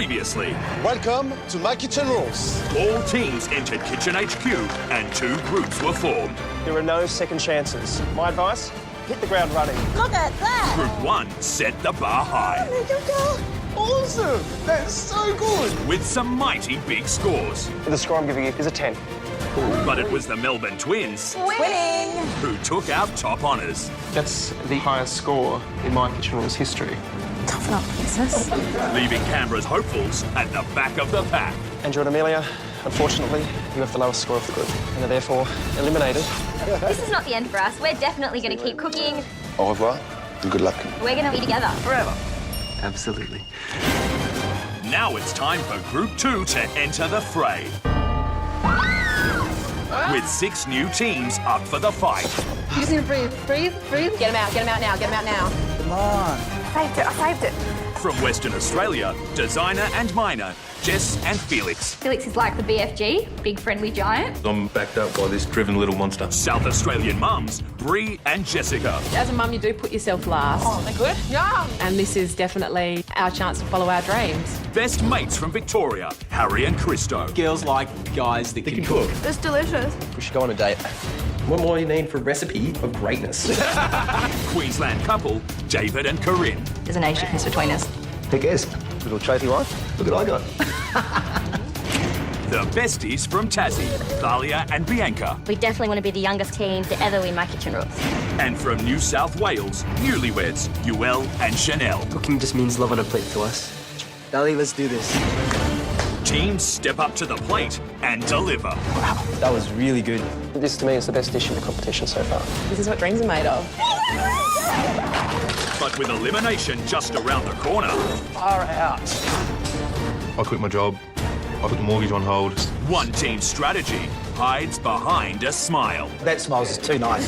Previously, Welcome to My Kitchen Rules. all teams entered Kitchen HQ and 2 groups were formed. There are no second chances. My advice, hit the ground running. Look at that! Group 1 set the bar high Awesome! That's so good! with some mighty big scores. The score I'm giving you is a 10. But it was the Melbourne Twins Winning! who took out top honours. That's the highest score in My Kitchen Rules history. Toughen up, princess. Leaving Canberra's hopefuls at the back of the pack. Andrew and Amelia, unfortunately, you have the lowest score of the group and are therefore eliminated. This is not the end for us. We're definitely going to keep cooking. Au revoir and good luck. We're going to be together forever. Absolutely. Now it's time for Group 2 to enter the fray. With 6 new teams up for the fight. You just need to breathe. Get him out now. Come on. I saved it. From Western Australia, Designer and Minor, Jess and Felix. Felix is like the BFG, big friendly giant. I'm backed up by this driven little monster. South Australian mums, Bree and Jessica. As a mum, you do put yourself last. Oh, they're good? Yeah. And this is definitely our chance to follow our dreams. Best mates from Victoria, Harry and Christo. Girls like guys that can cook. It's delicious. We should go on a date. What more do you need for a recipe of greatness? Queensland couple, David and Corinne. There's an age difference between us. Who cares? Little trophy wife. Look what I got. The besties from Tassie, Thalia and Bianca. We definitely want to be the youngest team to ever win My Kitchen Rules. And from New South Wales, newlyweds, Yuel and Chanel. Cooking just means love on a plate to us. Darling, let's do this. Teams step up to the plate and deliver. That was really good. This, to me, is the best dish in the competition so far. This is what dreams are made of. But with elimination just around the corner, Far out. I quit my job. I put the mortgage on hold. one team's strategy hides behind a smile. That smiles is too nice.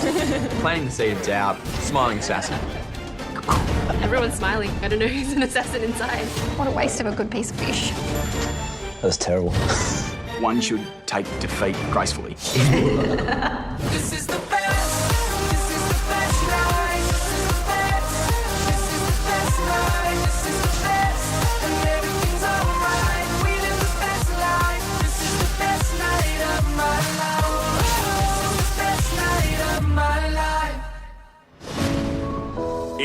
Planting the seeds out, smiling sassy. Everyone's smiling. I don't know who's an assassin inside. What a waste of a good piece of fish. That was terrible. One should take defeat gracefully.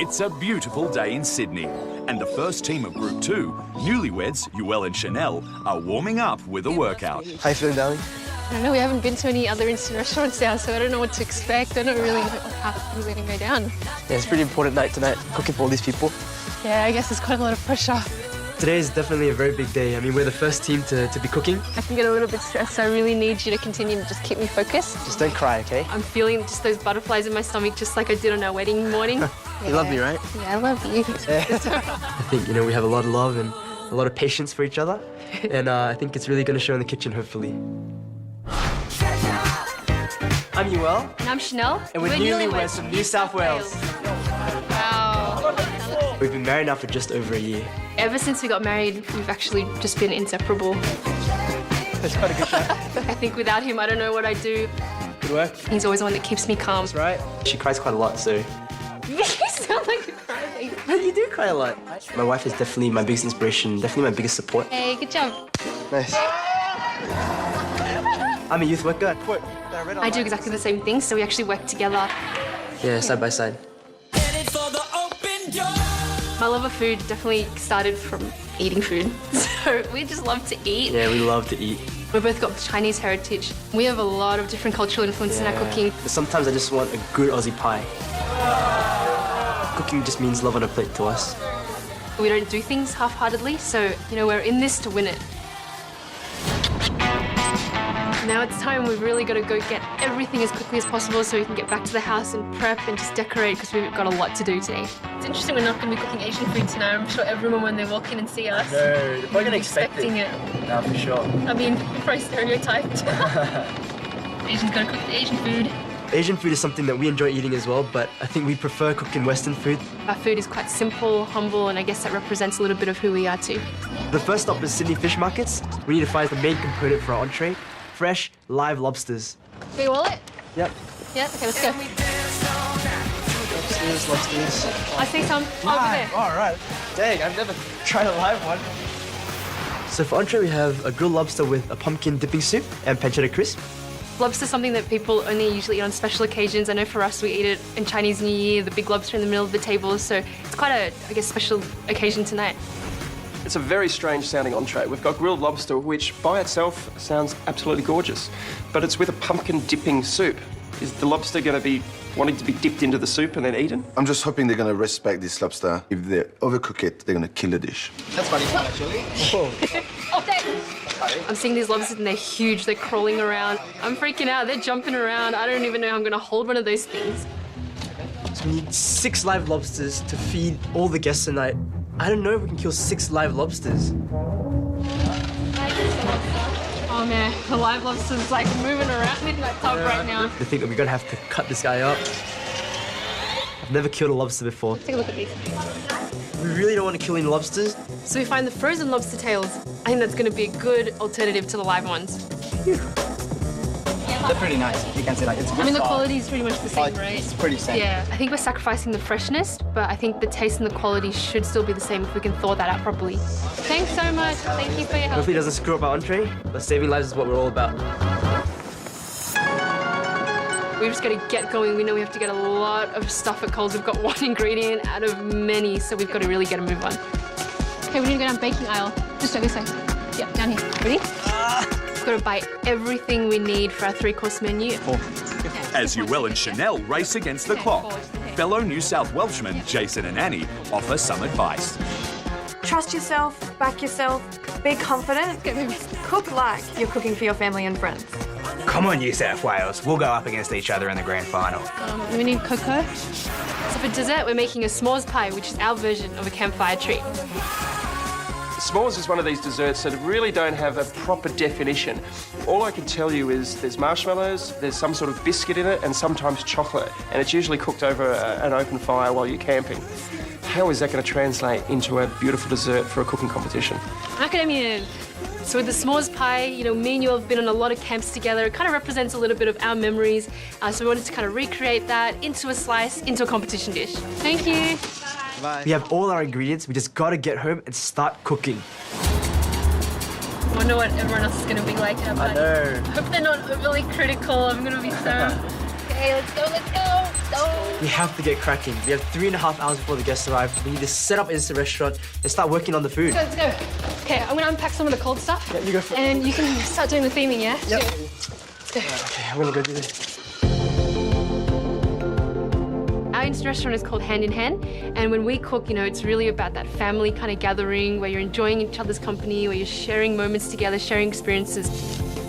It's a beautiful day in Sydney, and the first team of Group 2, newlyweds, Yuel and Chanel, are warming up with a workout. How you feeling, darling? I don't know, we haven't been to any other instant restaurants now, so I don't know what to expect. I don't really know how things are going to go down. Yeah, it's a pretty important night tonight. Cooking for all these people. Yeah, I guess there's quite a lot of pressure. Today is definitely a very big day. I mean, we're the first team to be cooking. I can get a little bit stressed, so I really need you to continue to just keep me focused. Just don't cry, okay? I'm feeling just those butterflies in my stomach, just like I did on our wedding morning. You love me, right? Yeah, I love you. I think, we have a lot of love and a lot of patience for each other. And I think it's really going to show in the kitchen, hopefully. I'm Yuel. And I'm Chanel. And we're newlyweds from New South Wales. Wow. We've been married now for just over a year. Ever since we got married, we've actually just been inseparable. That's quite a good shot. I think without him, I don't know what I'd do. Good work. He's always the one that keeps me calm. That's right. She cries quite a lot, so... You sound like a crybaby. But you do cry a lot. My wife is definitely my biggest inspiration, definitely my biggest support. Hey, good job. Nice. I'm a youth worker. I do exactly the same thing, so we actually work together. Yeah, side by side. My love of food definitely started from eating food. So we just love to eat. Yeah, we love to eat. We've both got Chinese heritage. We have a lot of different cultural influences in our cooking. But sometimes I just want a good Aussie pie. Cooking just means love on a plate to us. We don't do things half-heartedly, so, we're in this to win it. Now it's time. We've really got to go get everything as quickly as possible so we can get back to the house and prep and just decorate because we've got a lot to do today. It's interesting we're not going to be cooking Asian food tonight. I'm sure everyone, when they walk in and see us, No, we're going to expect expecting it. No, for sure. I mean, very stereotyped. Asians got to cook the Asian food. Asian food is something that we enjoy eating as well, but I think we prefer cooking Western food. Our food is quite simple, humble, and I guess that represents a little bit of who we are too. The first stop is Sydney Fish Markets. We need to find the main component for our entree, fresh, live lobsters. Got your wallet? Yep. Yeah, okay, let's go. Lobsters. I see some over there. All right. Dang, I've never tried a live one. So for entree, we have a grilled lobster with a pumpkin dipping soup and pancetta crisp. Lobster's something that people only usually eat on special occasions. I know for us, we eat it in Chinese New Year, the big lobster in the middle of the table, so it's quite a, I guess, special occasion tonight. It's a very strange sounding entree. We've got grilled lobster, which by itself sounds absolutely gorgeous, but it's with a pumpkin dipping soup. Is the lobster going to be wanting to be dipped into the soup and then eaten? I'm just hoping they're gonna respect this lobster. If they overcook it, they're gonna kill the dish. That's funny, actually. I'm seeing these lobsters and they're huge, they're crawling around. I'm freaking out, they're jumping around. I don't even know how I'm gonna hold one of those things. So we need 6 live lobsters to feed all the guests tonight. I don't know if we can kill 6 live lobsters. Oh man, the live lobster's like moving around in that tub right now. They think that we're gonna have to cut this guy up. I've never killed a lobster before. Take a look at these. We really don't want to kill any lobsters. So we find the frozen lobster tails. I think that's gonna be a good alternative to the live ones. They're pretty nice. You can see like it's good. I mean, the quality is pretty much the same, right? It's pretty same. Yeah, I think we're sacrificing the freshness, but I think the taste and the quality should still be the same if we can thaw that out properly. Thanks so much. Thank you for your help. Hopefully it doesn't screw up our entree, but saving lives is what we're all about. We've just got to get going. We know we have to get a lot of stuff at Coles. We've got one ingredient out of many, so we've got to really get a move on. Okay, we need to go down baking aisle. Just go this way. Yeah, down here. Ready? We've got to buy everything we need for our 3-course menu. As Yuel and Chanel race against the clock, fellow New South Welshmen Jason and Annie offer some advice. Trust yourself, back yourself, be confident, cook like you're cooking for your family and friends. Come on, New South Wales. We'll go up against each other in the grand final. We need cocoa. So for dessert, we're making a s'mores pie, which is our version of a campfire treat. S'mores is one of these desserts that really don't have a proper definition. All I can tell you is there's marshmallows, there's some sort of biscuit in it, and sometimes chocolate. And it's usually cooked over an open fire while you're camping. How is that going to translate into a beautiful dessert for a cooking competition? Academia. So with the s'mores pie, you know, me and you have been on a lot of camps together. It kind of represents a little bit of our memories. So we wanted to kind of recreate that into a slice, into a competition dish. Thank you. Bye. We have all our ingredients. We just gotta get home and start cooking. I wonder what everyone else is going to be like. I know. I hope they're not overly critical. I'm going to be so... Okay, let's go, let's go. Go. We have to get cracking. We have 3.5 hours before the guests arrive. We need to set up this restaurant and start working on the food. Let's go. Okay, I'm going to unpack some of the cold stuff. Yeah, you go for it. And you can start doing the theming, yeah? Yep. Let's go. Okay, I'm gonna go do this. Our instant restaurant is called Hand in Hand, and when we cook, you know, it's really about that family kind of gathering where you're enjoying each other's company, where you're sharing moments together, sharing experiences.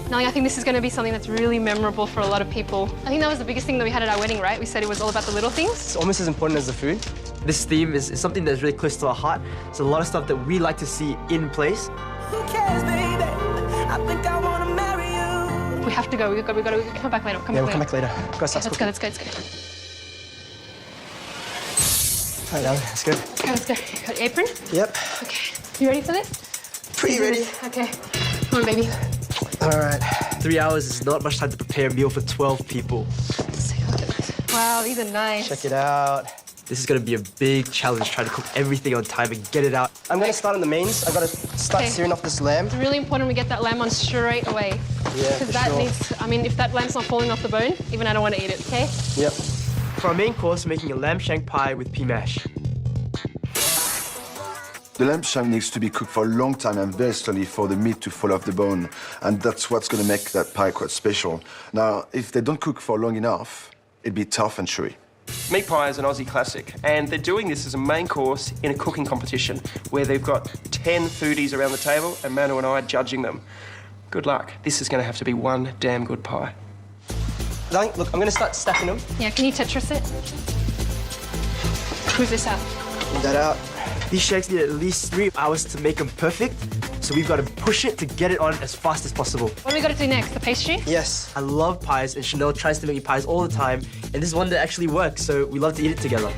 Nelly, I think this is going to be something that's really memorable for a lot of people. I think that was the biggest thing that we had at our wedding, right? We said it was all about the little things. It's almost as important as the food. This theme is something that's really close to our heart. It's a lot of stuff that we like to see in place. Who cares, baby? I think I want to marry you. We have to go. We've got to come back later. We'll come back later. Go, Let's go. Let's go. All right, Alan, let's go. Let's go. You got your apron? Yep. Okay. You ready for this? Pretty ready. Okay. Come on, baby. All right. 3 hours is not much time to prepare a meal for 12 people. Let's take a look at this. Wow, these are nice. Check it out. This is gonna be a big challenge, trying to cook everything on time and get it out. I'm going to start on the mains. I've got to start searing off this lamb. It's really important we get that lamb on straight away. Yeah, Because that needs, I mean, if that lamb's not falling off the bone, even I don't want to eat it, okay? Yep. For our main course, we're making a lamb shank pie with pea mash. The lamb shank needs to be cooked for a long time and very slowly for the meat to fall off the bone. And that's what's going to make that pie quite special. Now, if they don't cook for long enough, it'd be tough and chewy. Meat pie is an Aussie classic, and they're doing this as a main course in a cooking competition where they've got 10 foodies around the table and Manu and I judging them. Good luck. This is going to have to be one damn good pie. Look, I'm going to start stacking them. Yeah, can you Tetris it? Move this out. Move that out. These shanks need at least 3 hours to make them perfect, so we've got to push it to get it on as fast as possible. What do we got to do next? The pastry? Yes. I love pies, and Chanel tries to make me pies all the time, and this is one that actually works, so we love to eat it together.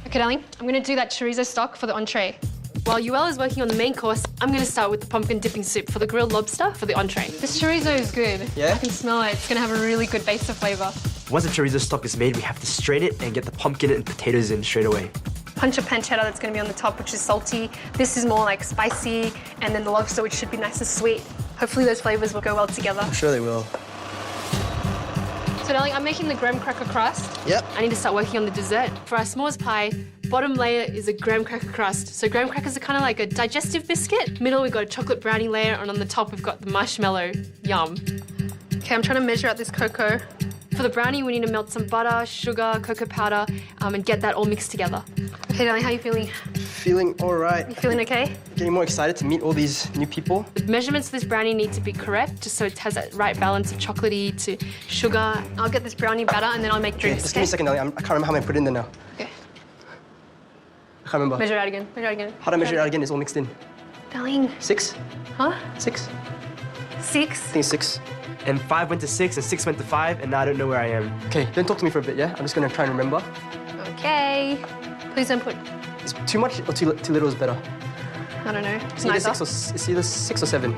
Okay, darling, I'm going to do that chorizo stock for the entree. While Yuel is working on the main course, I'm going to start with the pumpkin dipping soup for the grilled lobster for the entree. This chorizo is good. Yeah? I can smell it. It's going to have a really good base of flavour. Once the chorizo stock is made, we have to strain it and get the pumpkin and potatoes in straight away. punch of pancetta that's going to be on the top, which is salty. This is more like spicy, and then the lobster, which should be nice and sweet. Hopefully those flavors will go well together. I'm sure they will. So darling, I'm making the graham cracker crust. Yep. I need to start working on the dessert. For our s'mores pie, bottom layer is a graham cracker crust. So graham crackers are kind of like a digestive biscuit. Middle, we've got a chocolate brownie layer, and on the top, we've got the marshmallow. Yum. Okay, I'm trying to measure out this cocoa. For the brownie, we need to melt some butter, sugar, cocoa powder, and get that all mixed together. Okay, darling, how are you feeling? Feeling all right. You feeling okay? Getting more excited to meet all these new people. The measurements of this brownie need to be correct, just so it has that right balance of chocolatey to sugar. I'll get this brownie batter, and then I'll make drinks. Just give me a second, darling. I can't remember how many I put in there now. Okay. I can't remember. Measure out again. Measure out again. How do I measure it out again? It's all mixed in. Darling. 6? Huh? 6? 6? I think it's 6. And 5 went to 6, and 6 went to 5, and now I don't know where I am. Okay, don't talk to me for a bit, yeah? I'm just gonna try and remember. Okay. Please don't put... Is too much or too little is better? I don't know. It's either 6 or 7.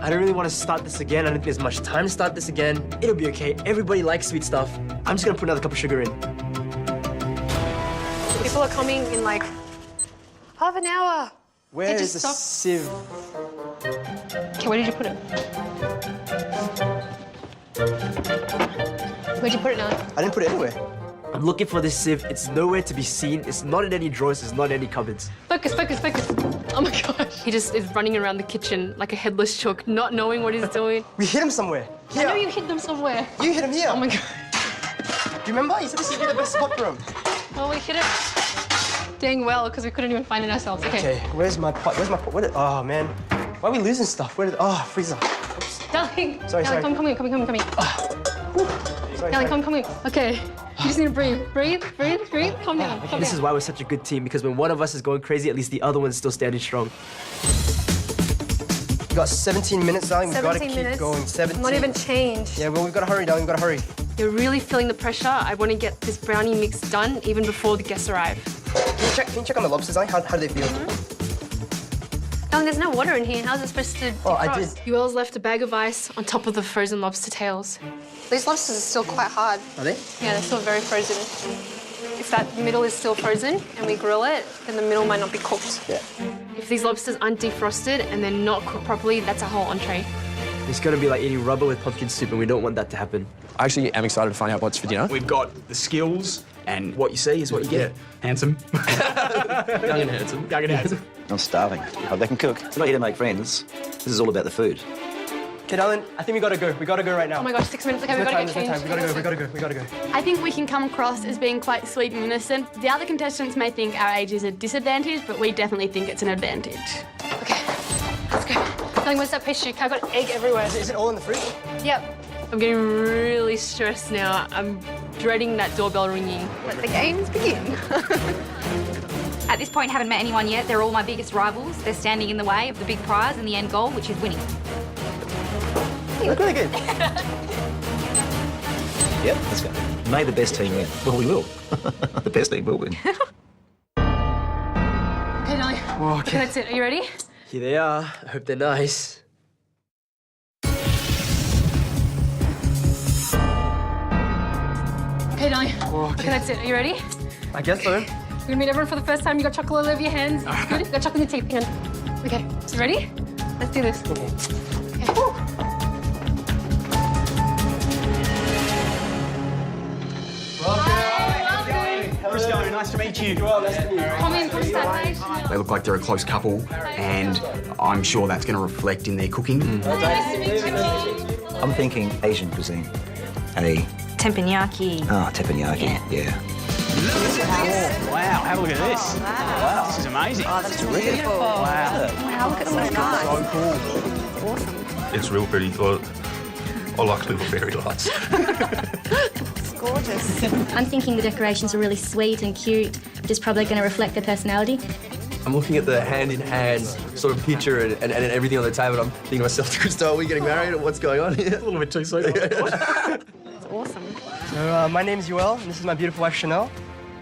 I don't really want to start this again. I don't think there's much time to start this again. It'll be okay. Everybody likes sweet stuff. I'm just gonna put another cup of sugar in. People are coming in like half an hour. Where is the sieve? Okay, where did you put it? Where'd you put it now? I didn't put it anywhere. I'm looking for this sieve. It's nowhere to be seen. It's not in any drawers. It's not in any cupboards. Focus, focus, focus. Oh my gosh. He just is running around the kitchen like a headless chook, not knowing what he's doing. We hid him somewhere. Here. I know you hid them somewhere. You hid him here. Oh my god. Do you remember? You said this would be the best spot for him. Well, we hid it dang well because we couldn't even find it ourselves. Okay. Okay, where's my pot? Where's my pot? Oh, man. Why are we losing stuff? Freezer. Darling. Sorry. Come here. Sorry, Darling, come here. Okay. You just need to breathe. Breathe. Calm down. This is why we're such a good team, because when one of us is going crazy, at least the other one's still standing strong. We got 17 minutes, darling. We've got to 17 keep minutes. going. 17. Not even changed. Yeah, well, we've got to hurry, darling. We've got to hurry. You're really feeling the pressure. I want to get this brownie mix done even before the guests arrive. Can you check on the lobsters, darling? How do they feel? Darling, there's no water in here. How's it supposed to defrost? I did. Yuel's left a bag of ice on top of the frozen lobster tails. These lobsters are still quite hard. Are they? Yeah, they're still very frozen. If that middle is still frozen and we grill it, then the middle might not be cooked. Yeah. If these lobsters aren't defrosted and they're not cooked properly, that's a whole entree. It's gonna be like eating rubber with pumpkin soup, and we don't want that to happen. I actually am excited to find out what's for dinner. We've got the skills and What you say is what you get. handsome. Young and handsome. I'm starving. Oh, they can cook. We're not here to make friends. This is all about the food. Okay, darling, I think we got to go. We got to go right now. Oh my gosh, 6 minutes. Okay, we've got to get changed. We got to go. I think we can come across as being quite sweet and innocent. The other contestants may think our age is a disadvantage, but we definitely think it's an advantage. Okay, let's go. Darling, where's that pastry? I've got egg everywhere. Is it all in the fridge? Yep. I'm getting really stressed now. I'm dreading that doorbell ringing. Let the games begin. At this point, haven't met anyone yet. They're all my biggest rivals. They're standing in the way of the big prize and the end goal, which is winning. You look really good. Yep, let's go. May the best team win. Well, we will. The best team will win. Okay, darling. Oh, okay. That's it. Are you ready? Here they are. I hope they're nice. Okay, darling. Oh, okay. Okay, that's it. Are you ready? I guess so. We're gonna meet everyone for the first time. You got chocolate all over your hands. Good? You got chocolate in your teeth. Hang on. Okay, you ready? Let's do this. Okay. Christo, nice to meet you. Come in, come stand. They look like they're a close couple, and I'm sure that's going to reflect in their cooking. Nice to meet you. I'm thinking Asian cuisine. Teppanyaki. Ah, teppanyaki, yeah. Wow, have a look at this. Wow. This is amazing. Oh, that's beautiful. Wow. Wow, look at all the nice. So cool. Awesome. It's real pretty. Well, I like little fairy lights. It's gorgeous. I'm thinking the decorations are really sweet and cute, which is probably going to reflect their personality. I'm looking at the hand-in-hand sort of picture and everything on the table. I'm thinking to myself, Christo, are we getting married or what's going on here? A little bit too sweet. It's awesome. So, my name's Yuel, and this is my beautiful wife, Chanel.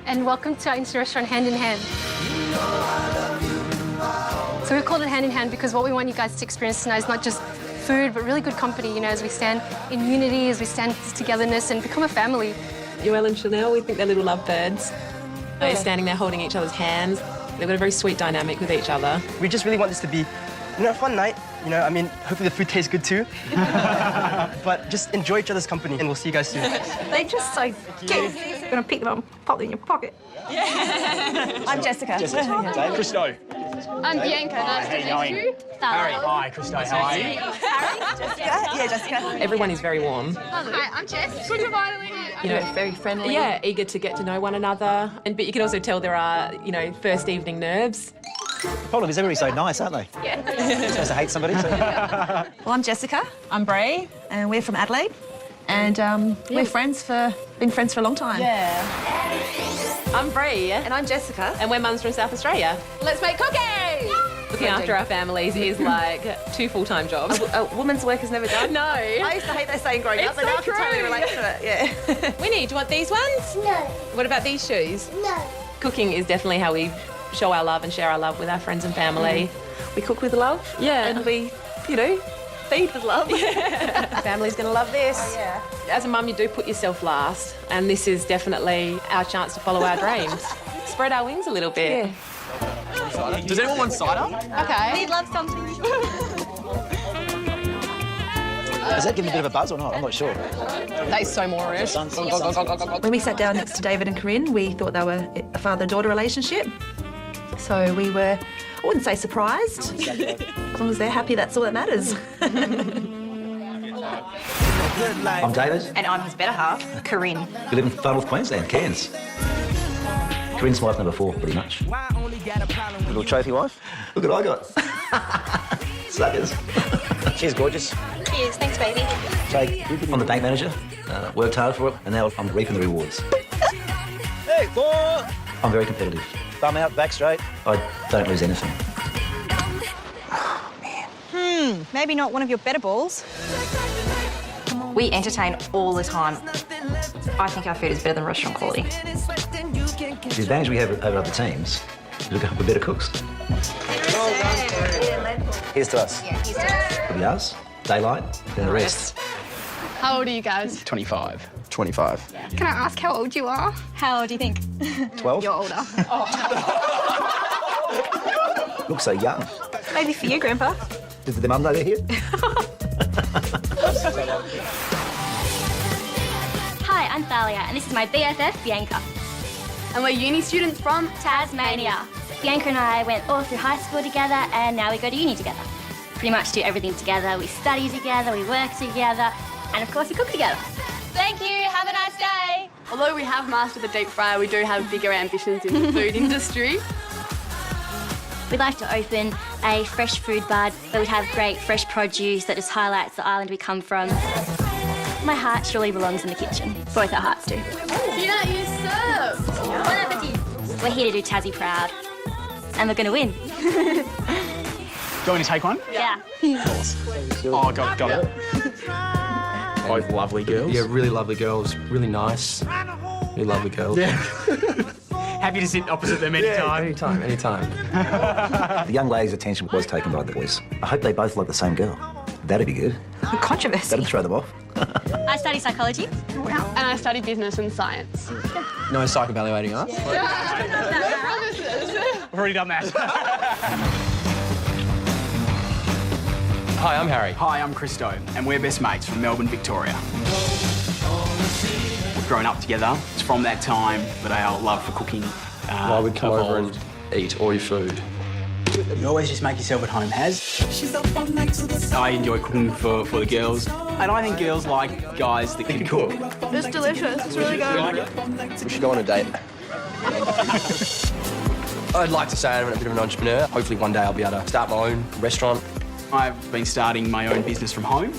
And welcome to our Insta restaurant, Hand in Hand. So we've called it Hand in Hand because what we want you guys to experience tonight is not just food, but really good company, you know, as we stand in unity, as we stand in togetherness and become a family. Yuel and Chanel, we think they're little lovebirds. They're standing there holding each other's hands. They've got a very sweet dynamic with each other. We just really want this to be, a fun night. I mean, hopefully the food tastes good too. But just enjoy each other's company, and we'll see you guys soon. They're just so cute. You're going to pick them up and pop them in your pocket. I'm Jessica. Christo. I'm Bianca. Nice to meet you. Harry. Hi, Christo. How are you? Yeah, Jessica. Everyone is very warm. Hi, I'm Jess. Good to finally meet you. Very friendly. Yeah, eager to get to know one another. But you can also tell there are, first evening nerves. The problem is everybody's so nice, aren't they? Yeah. You're supposed to hate somebody. So. Well, I'm Jessica. I'm Bray, and we're from Adelaide. And we're been friends for a long time. Yeah. I'm Bray, And I'm Jessica. and we're mums from South Australia. Let's make cookies! Looking after our families is like 2 full-time jobs. A woman's work is never done. No. I used to hate that saying growing up, It's but now so I can totally true. relate to it, yeah. Winnie, do you want these ones? No. What about these shoes? No. Cooking is definitely how we show our love and share our love with our friends and family. We cook with love. Yeah. And we, feed with love. Family's going to love this. Oh, yeah. As a mum, you do put yourself last, and this is definitely our chance to follow our dreams. Spread our wings a little bit. Yeah. Does anyone want cider? Okay. We'd love something. Does that give you a bit of a buzz or not? I'm not sure. That is so Moorish. When we sat down next to David and Corinne, we thought they were a father-daughter relationship. So we were, I wouldn't say surprised. As long as they're happy, that's all that matters. I'm David. And I'm his better half, Corinne. We live in Far North Queensland, Cairns. Corinne's wife number 4, pretty much. Little trophy wife. Look what I got. Suckers. She's gorgeous. Cheers, thanks, baby. Jake, I'm the bank manager. Worked hard for it, and now I'm reaping the rewards. Hey, boy! I'm very competitive. Thumb out, back straight. I don't lose anything. Maybe not one of your better balls. We entertain all the time. I think our food is better than restaurant quality. The advantage we have over other teams is we're better cooks. Here's to us. Yeah, here's to us. It'll be us, Daylight, then the rest. How old are you guys? 25. 25. Can I ask how old you are? How old do you think? 12? You're older. Looks so young. Maybe for you, Grandpa. Did the mum know they're here? Hi, I'm Thalia, and this is my BFF, Bianca. And we're uni students from Tasmania. Bianca and I went all through high school together, and now we go to uni together. Pretty much do everything together. We study together, we work together, and of course we cook together. Thank you, have a nice day. Although we have mastered the deep fryer, we do have bigger ambitions in the food industry. We'd like to open a fresh food bar where we'd have great fresh produce that just highlights the island we come from. My heart surely belongs in the kitchen. Both our hearts do. You don't use serve. Bon appetit. We're here to do Tassie proud. And we're going to win. Do you want me to take one? Yeah. Oh, got it. Both lovely girls. Yeah, really lovely girls. Really nice. Really lovely girls. Yeah. Happy to sit opposite them anytime. Anytime. The young lady's attention was taken by the boys. I hope they both like the same girl. That'd be good. Controversy. That'd throw them off. I study psychology. And I study business and science. No psych-evaluating us. We've already done that. Hi, I'm Harry. Hi, I'm Christo, and we're best mates from Melbourne, Victoria. We've grown up together. It's from that time that our love for cooking Why would come over and eat all your food? You always just make yourself at home, Has. I enjoy cooking for the girls, and I think girls like guys that can cook. It's delicious. It's really good. We should go on a date. I'd like to say I'm a bit of an entrepreneur. Hopefully one day I'll be able to start my own restaurant. I've been starting my own business from home,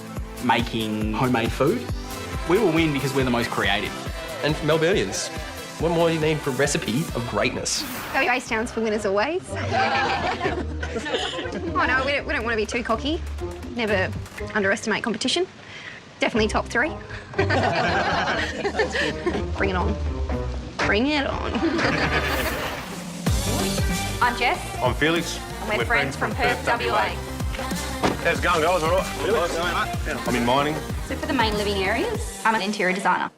making homemade food. We will win because we're the most creative. And for Melburnians, what more do you need for a recipe of greatness? WA stands for winners always. Oh no, we don't want to be too cocky. Never underestimate competition. Definitely top 3. Bring it on. Bring it on. I'm Jess, I'm Felix. and we're friends from Perth, WA. How's it going, guys? All right? I'm in mining. So for the main living areas, I'm an interior designer.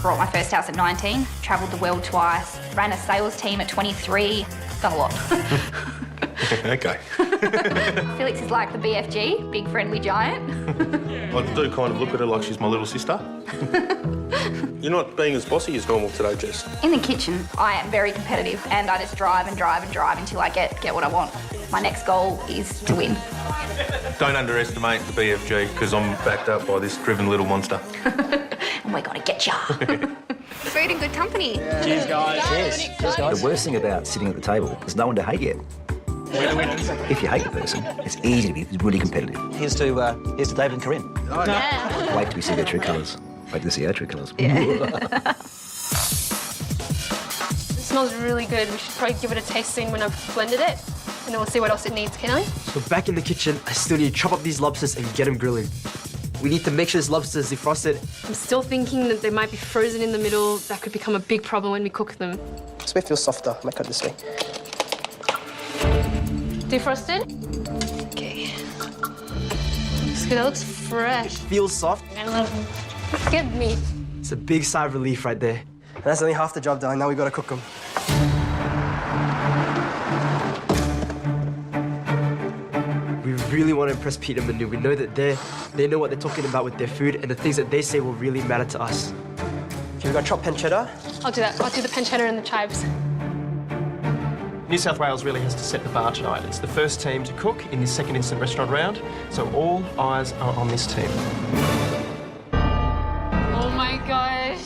Bought my first house at 19, travelled the world twice, ran a sales team at 23, done a lot. Okay. Felix is like the BFG, big friendly giant. I do kind of look at her like she's my little sister. You're not being as bossy as normal today, Jess. In the kitchen, I am very competitive and I just drive and drive and drive until I get what I want. My next goal is to win. Don't underestimate the BFG, because I'm backed up by this driven little monster. And we're gonna get ya. Food and good company. Cheers, guys. Cheers, The worst thing about sitting at the table is no one to hate you. If you hate the person, it's easy to be really competitive. Here's to David and Corinne. Yeah. Wait till we see their true colours. Wait till we see our true colours. It smells really good. We should probably give it a tasting when I've blended it, and then we'll see what else it needs, can I? So back in the kitchen, I still need to chop up these lobsters and get them grilling. We need to make sure this lobster is defrosted. I'm still thinking that they might be frozen in the middle. That could become a big problem when we cook them. This way feels softer. I might cut this way. Defrosted? Okay. Looks good. That looks fresh. Feels soft. Get me. It's a big sigh of relief right there. And that's only half the job done. Now we gotta cook them. We really want to impress Pete and Manu. We know that they know what they're talking about with their food, and the things that they say will really matter to us. Okay, we got chopped pancetta. I'll do that. I'll do the pancetta and the chives. New South Wales really has to set the bar tonight. It's the first team to cook in this second instant restaurant round, so all eyes are on this team. Oh my gosh.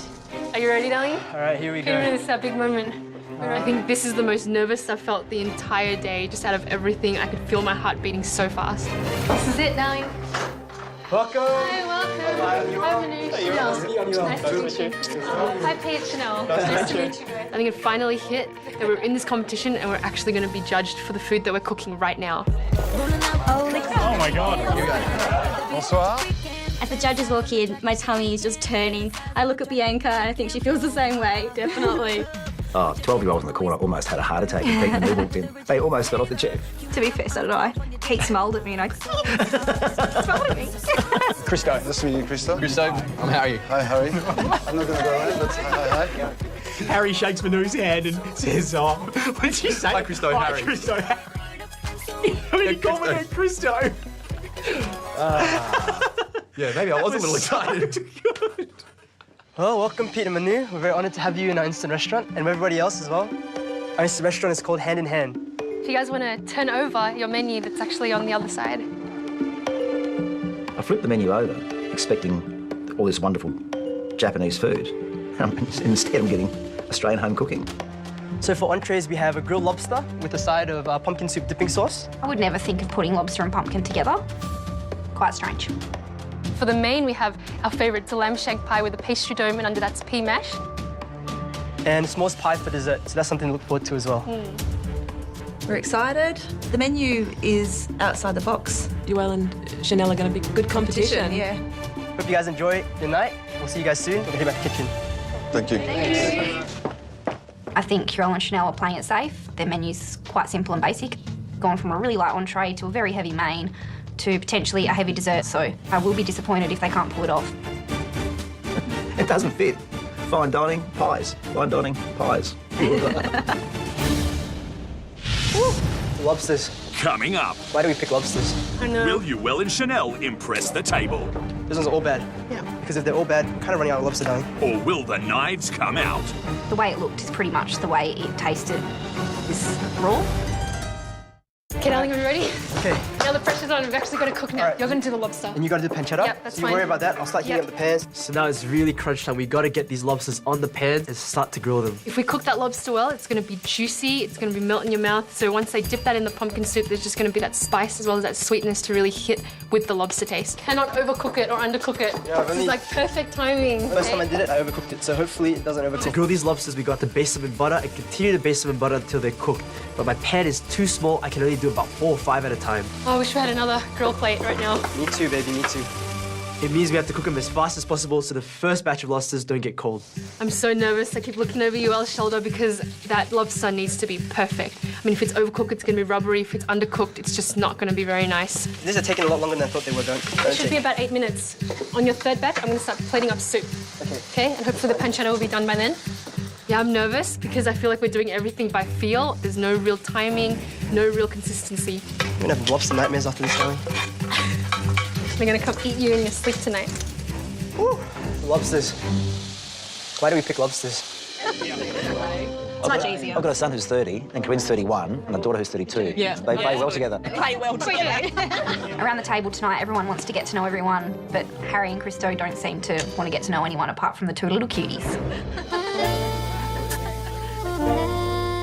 Are you ready, darling? All right, here we go. This is our big moment. I think this is the most nervous I've felt the entire day. Just out of everything, I could feel my heart beating so fast. This is it, darling. Welcome. Hi, welcome. Hi, Manu. Chanel. Nice to meet you. Hi, Pete. Chanel. Nice to meet you. I think it finally hit that we're in this competition and we're actually going to be judged for the food that we're cooking right now. Oh my God. Bonsoir. As the judges walk in, my tummy is just turning. I look at Bianca and I think she feels the same way. Definitely. Oh, 12-year-olds in the corner almost had a heart attack when Pete and Manu walked in. They almost fell off the chair. To be fair, so did I. Pete smiled at me and I smiled at me. Christo. Nice to meet you, Christo. Christo, I'm Harry. Hi, Harry. I'm not going to go around, but hi. Harry shakes Manu's hand and says, oh, what did she say? Hi, Christo, Harry. Christo, Harry. I mean, you called me Christo. Yeah, maybe I was a little excited. Well, welcome, Pete and Manu. We're very honoured to have you in our instant restaurant, and everybody else as well. Our instant restaurant is called Hand in Hand. If you guys want to turn over your menu that's actually on the other side. I flipped the menu over, expecting all this wonderful Japanese food. Instead, I'm getting Australian home cooking. So for entrees, we have a grilled lobster with a side of pumpkin soup dipping sauce. I would never think of putting lobster and pumpkin together. Quite strange. For the main, we have our favourite lamb shank pie with a pastry dome, and under that's pea mash. And s'mores pie for dessert, so that's something to look forward to as well. We're excited. The menu is outside the box. Joelle and Chanel are going to be good competition. Yeah. Hope you guys enjoy your night. We'll see you guys soon. We'll head back to the kitchen. Thank you. I think Joelle and Chanel are playing it safe. Their menu's quite simple and basic. Gone from a really light entree to a very heavy main to potentially a heavy dessert, so I will be disappointed if they can't pull it off. It doesn't fit. Fine dining, pies. Fine dining, pies. Lobsters. Coming up, Why do we pick lobsters? I know. will Joelle and Chanel impress the table? This one's all bad. Yeah. Because if they're all bad, we're kind of running out of lobster, darling. Or will the knives come out? The way it looked is pretty much the way it tasted. Is raw. Okay, darling, are we ready? Okay. Now the pressure's on. We've actually got to cook now. All right. You're going to do the lobster. And you got to do pancetta? Yep, that's so you fine. worry about that. I'll start heating Yep. up the pans. So now it's really crunch time. We got to get these lobsters on the pans and start to grill them. If we cook that lobster well, it's going to be juicy, it's going to be melt in your mouth. So once they dip that in the pumpkin soup, there's just going to be that spice as well as that sweetness to really hit with the lobster taste. Cannot overcook it or undercook it. Yeah, I've this is only- like perfect timing. First time I did it, I overcooked it. So hopefully it doesn't To overcook. grill these lobsters, we got to baste them in butter and continue to baste them in butter until they're cooked. But my pan is too small. I can only do about 4 or 5 at a time. Oh, I wish we had another grill plate right now. Me too, baby, me too. It means we have to cook them as fast as possible so the first batch of lobsters don't get cold. I'm so nervous. I keep looking over Joelle's shoulder because that lobster needs to be perfect. I mean, if it's overcooked, it's going to be rubbery. If it's undercooked, it's just not going to be very nice. These are taking a lot longer than I thought they were going. It should be about 8 minutes. On your third batch, I'm going to start plating up soup. Okay, and hopefully the pancetta will be done by then. Yeah, I'm nervous because I feel like we're doing everything by feel. There's no real timing, no real consistency. You're gonna have lobster nightmares after this, Ellie. They're gonna come eat you in your sleep tonight. Woo! Lobsters. Why do we pick lobsters? It's much easier. I've got a son who's 30 and Corinne's 31 and a daughter who's 32. Yeah. They play well together. Play well together. Around the table tonight, everyone wants to get to know everyone, but Harry and Christo don't seem to want to get to know anyone apart from the two little cuties.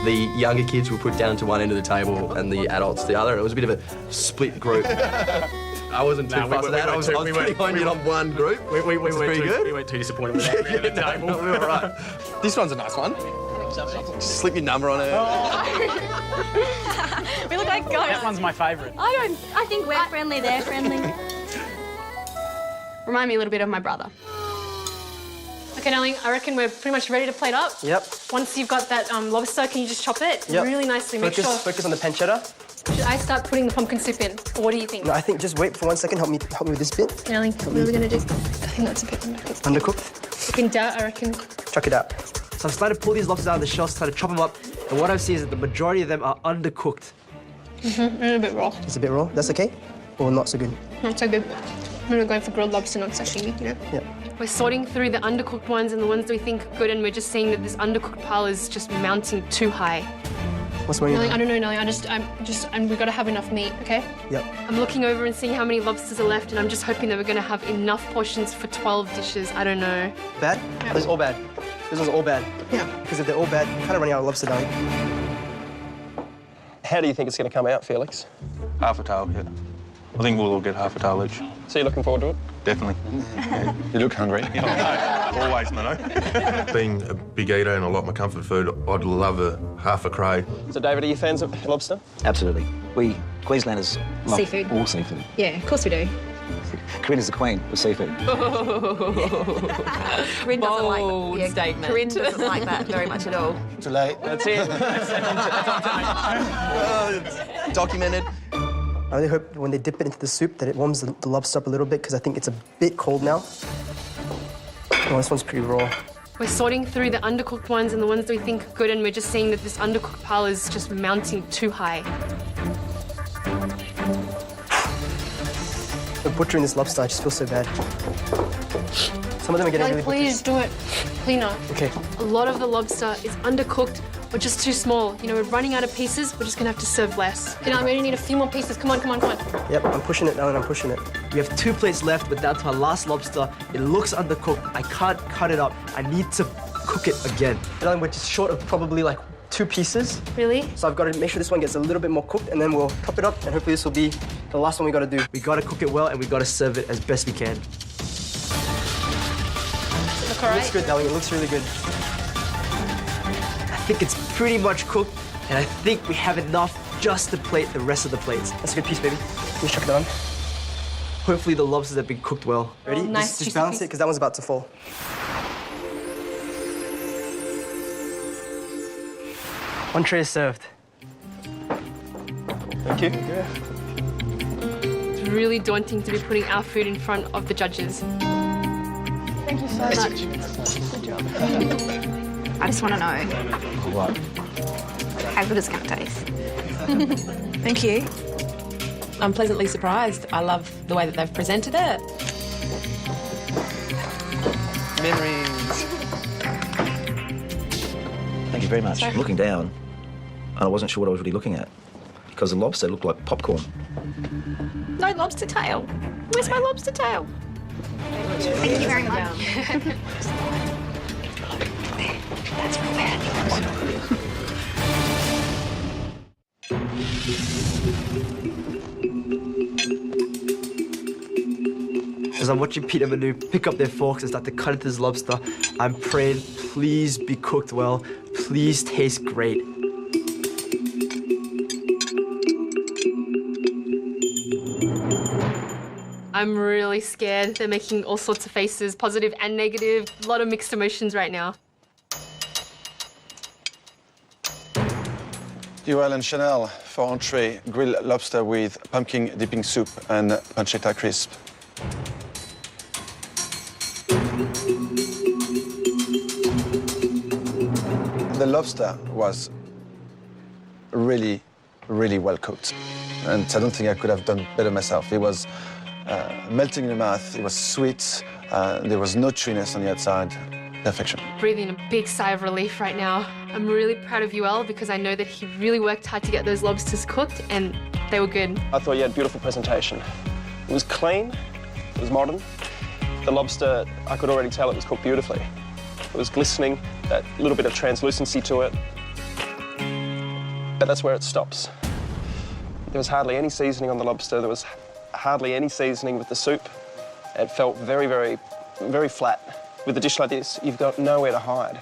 The younger kids were put down to one end of the table and the adults the other. It was a bit of a split group. I wasn't too fussed with that. I was pretty minded on one group. We weren't pretty too good. We weren't too disappointed with that around the table. We were all right. This one's a nice one. Slip your number on it. We look like ghosts. That one's my favourite. I think we're friendly, they're friendly. Remind me a little bit of my brother. Okay, darling, I reckon we're pretty much ready to plate up. Yep. Once you've got that lobster, can you just chop it Yep. really nicely? Make sure. Focus on the pancetta. Should I start putting the pumpkin soup in? Or what do you think? No, I think just wait for 1 second. Help me with this bit. Darling, what are we going to do? I think that's a bit undercooked. Undercooked. If in doubt, I reckon. Chuck it out. So I'm starting to pull these lobsters out of the shell, starting to chop them up, and what I see is that the majority of them are undercooked. Mm-hmm, a bit raw. It's a bit raw. That's okay? Or not so good? Not so good. We're going for grilled lobster, not sashimi, you know? Yeah. We're sorting through the undercooked ones and the ones that we think are good, and we're just seeing that this undercooked pile is just mounting too high. What's going on? I don't know, Nelly. We've got to have enough meat, okay? Yep. I'm looking over and seeing how many lobsters are left, and I'm just hoping that we're going to have enough portions for 12 dishes. I don't know. Bad? Yeah. This is all bad. This one's all bad. Yeah. Because if they're all bad, we're kind of running out of lobster, darling. How do you think it's going to come out, Felix? Half a tail, yeah. I think we'll all get half a tail each. So you're looking forward to it? Definitely. You look hungry. Always, no. Being a big eater and I like my comfort food, I'd love half a cray. So, David, are you fans of lobster? Absolutely. We Queenslanders love Seafood. all seafood. Yeah, of course we do. Corinne is the queen of seafood. Corinne doesn't Bold like statement. Corinne doesn't like that very much at all. Too late. That's it. Documented. I really hope when they dip it into the soup that it warms the lobster up a little bit because I think it's a bit cold now. Oh, this one's pretty raw. We're sorting through the undercooked ones and the ones that we think are good, and we're just seeing that this undercooked pile is just mounting too high. We're butchering this lobster. I just feel so bad. Some of them are getting really Please do it cleaner. Okay. A lot of the lobster is undercooked or just too small. You know, we're running out of pieces. We're just gonna have to serve less. You know, I'm gonna need a few more pieces. Come on, come on, come on. Yep, I'm pushing it, Alan. I'm pushing it. We have 2 plates left. We're down to our last lobster. It looks undercooked. I can't cut it up. I need to cook it again. Alan, we're just short of probably like 2 pieces. Really? So I've got to make sure this one gets a little bit more cooked, and then we'll top it up, and hopefully this will be the last one we got to do. We got to cook it well, and we got to serve it as best we can. Look It alright? looks good, darling. It looks really good. I think it's pretty much cooked, and I think we have enough just to plate the rest of the plates. That's a good piece, baby. Let me chuck it on. Hopefully the lobsters have been cooked well. Ready? Nice, Just balance it, because that one's about to fall. One tray is served. Thank you. It's really daunting to be putting our food in front of the judges. Thank you so much. Good job. I just want to know What? how good it's going to taste. Thank you. I'm pleasantly surprised. I love the way that they've presented it. Memories. Thank you very much. Sorry. I'm looking down, and I wasn't sure what I was really looking at because the lobster looked like popcorn. No lobster tail. Where's my lobster tail? Thank you very much. That's real bad. As I'm watching Pete and Manu pick up their forks and start to cut into this lobster, I'm praying, please be cooked well, please taste great. I'm really scared. They're making all sorts of faces, positive and negative. A lot of mixed emotions right now. Joel and Chanel for entree, grilled lobster with pumpkin dipping soup and pancetta crisp. lobster was really, really well cooked. And I don't think I could have done better myself. It was melting in the mouth, it was sweet, there was no chewiness on the outside. Perfection. Breathing a big sigh of relief right now. I'm really proud of Yuel because I know that he really worked hard to get those lobsters cooked and they were good. I thought you had a beautiful presentation. It was clean, it was modern. The lobster, I could already tell it was cooked beautifully. It was glistening, that little bit of translucency to it. But that's where it stops. There was hardly any seasoning on the lobster. There was hardly any seasoning with the soup. It felt very, very, very flat. With a dish like this, you've got nowhere to hide.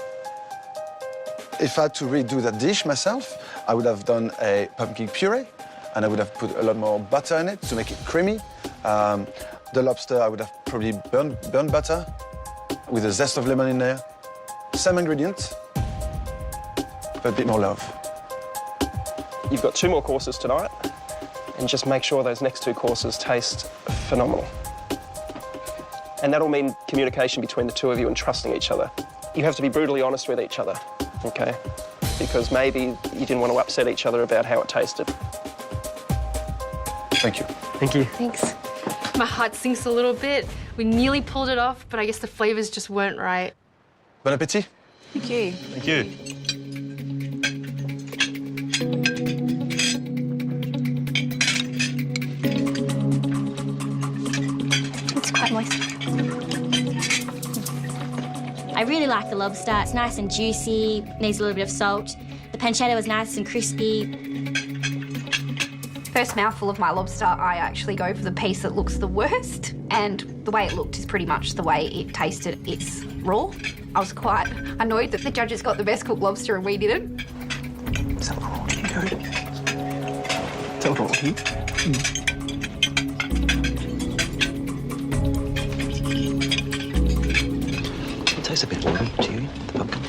If I had to redo that dish myself, I would have done a pumpkin puree, and I would have put a lot more butter in it to make it creamy. The lobster, I would have probably burnt butter with a zest of lemon in there. Same ingredient, but a bit more love. You've got 2 more courses tonight, and just make sure those next 2 courses taste phenomenal. And that'll mean communication between the 2 of you and trusting each other. You have to be brutally honest with each other, okay? Because maybe you didn't want to upset each other about how it tasted. Thank you. Thank you. Thanks. My heart sinks a little bit. We nearly pulled it off, but I guess the flavours just weren't right. Bon appétit. Thank you. Thank you. It's quite moist. I really like the lobster. It's nice and juicy, needs a little bit of salt. The pancetta was nice and crispy. First mouthful of my lobster, I actually go for the piece that looks the worst. And the way it looked is pretty much the way it tasted. It's raw. I was quite annoyed that the judges got the best cooked lobster and we didn't. Is that raw? Good. Is that raw? It tastes a bit oily to you, the pumpkin.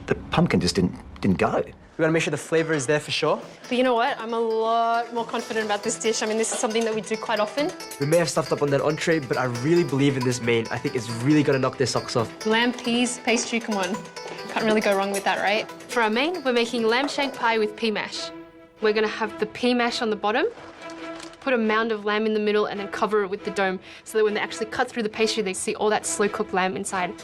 The pumpkin just didn't go. We want to make sure the flavour is there for sure. But you know what? I'm a lot more confident about this dish. I mean, this is something that we do quite often. We may have stuffed up on that entree, but I really believe in this main. I think it's really going to knock their socks off. Lamb peas pastry, come on. Can't really go wrong with that, right? For our main, we're making lamb shank pie with pea mash. We're going to have the pea mash on the bottom, put a mound of lamb in the middle, and then cover it with the dome so that when they actually cut through the pastry, they see all that slow-cooked lamb inside.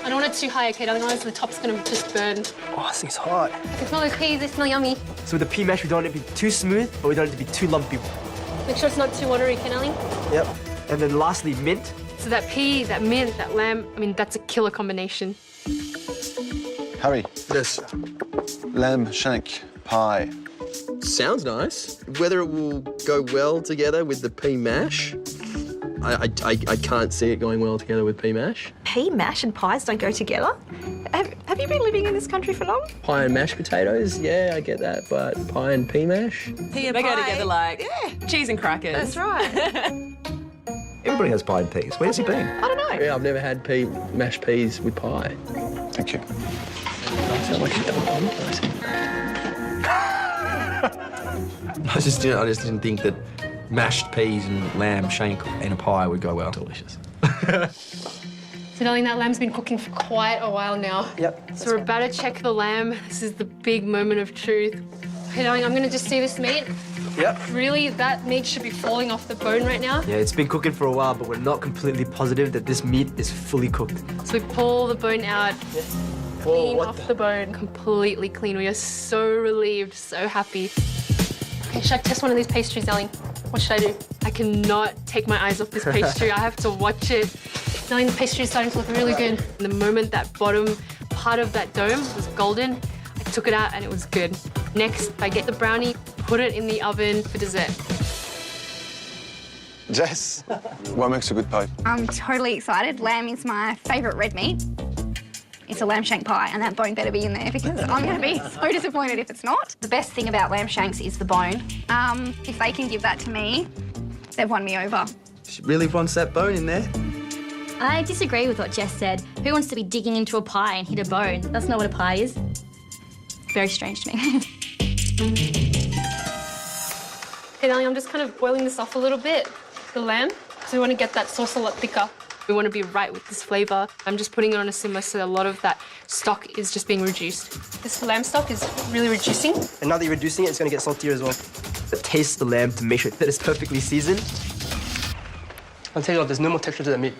I don't want it too high, okay? Otherwise, the top's going to just burn. Oh, this thing's hot. I can smell those peas. They smell yummy. So with the pea mash, we don't want it to be too smooth, but we don't want it to be too lumpy. Make sure it's not too watery, Ken Elling. Yep. And then lastly, mint. So that pea, that mint, that lamb, I mean, that's a killer combination. Harry. Yes. Lamb shank pie. Sounds nice. Whether it will go well together with the pea mash, I can't see it going well together with pea mash. Pea mash and pies don't go together. Have you been living in this country for long? Pie and mashed potatoes, yeah, I get that, but pie and pea mash? Pea and they go together like cheese and crackers. That's right. Everybody has pie and peas. Where's he been? I don't know. Yeah, I've never had mashed peas with pie. Thank you. I just didn't think that mashed peas and lamb shank in a pie would go well. Delicious. So, darling, that lamb's been cooking for quite a while now. Yep. So we're about to check the lamb. This is the big moment of truth. Okay, darling, I'm going to just see this meat. Yep. Really, that meat should be falling off the bone right now. Yeah, it's been cooking for a while, but we're not completely positive that this meat is fully cooked. So we pull the bone out, clean off the bone, completely clean. We are so relieved, so happy. Okay, should I test one of these pastries, darling? What should I do? I cannot take my eyes off this pastry. I have to watch it. Darling, the pastry is starting to look really good. The moment that bottom part of that dome was golden, I took it out and it was good. Next, I get the brownie, put it in the oven for dessert. Jess, what makes a good pie? I'm totally excited. Lamb is my favourite red meat. It's a lamb shank pie, and that bone better be in there because I'm going to be so disappointed if it's not. The best thing about lamb shanks is the bone. If they can give that to me, they've won me over. She really wants that bone in there. I disagree with what Jess said. Who wants to be digging into a pie and hit a bone? That's not what a pie is. Very strange to me. Okay, darling, I'm just kind of boiling this off a little bit, the lamb, so we want to get that sauce a lot thicker. We want to be right with this flavour. I'm just putting it on a simmer so a lot of that stock is just being reduced. This lamb stock is really reducing. And now that you're reducing it, it's going to get saltier as well. Taste the lamb to make sure that it's perfectly seasoned. I'll tell you what, there's no more texture to that meat.